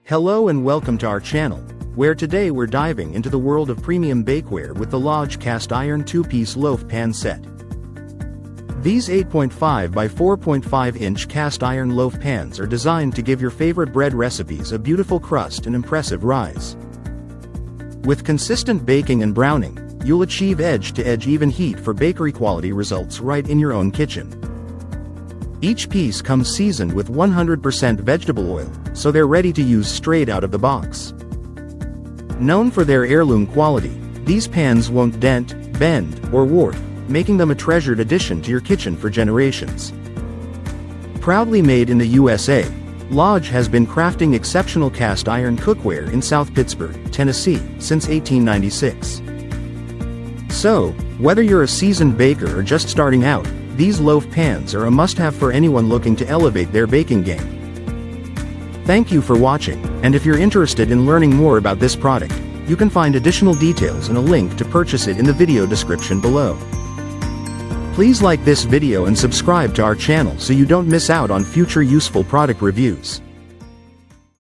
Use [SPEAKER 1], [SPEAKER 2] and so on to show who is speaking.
[SPEAKER 1] Hello and welcome to our channel, where today we're diving into the world of premium bakeware with the Lodge Cast Iron 2-piece Loaf Pan Set. These 8.5 by 4.5 inch cast iron loaf pans are designed to give your favorite bread recipes a beautiful crust and impressive rise. With consistent baking and browning, you'll achieve edge-to-edge even heat for bakery-quality results right in your own kitchen. Each piece comes seasoned with 100% vegetable oil, so they're ready to use straight out of the box. Known for their heirloom quality, these pans won't dent, bend, or warp, making them a treasured addition to your kitchen for generations. Proudly made in the USA, Lodge has been crafting exceptional cast iron cookware in South Pittsburgh, Tennessee, since 1896. So, whether you're a seasoned baker or just starting out, these loaf pans are a must-have for anyone looking to elevate their baking game. Thank you for watching, and if you're interested in learning more about this product, you can find additional details and a link to purchase it in the video description below. Please like this video and subscribe to our channel so you don't miss out on future useful product reviews.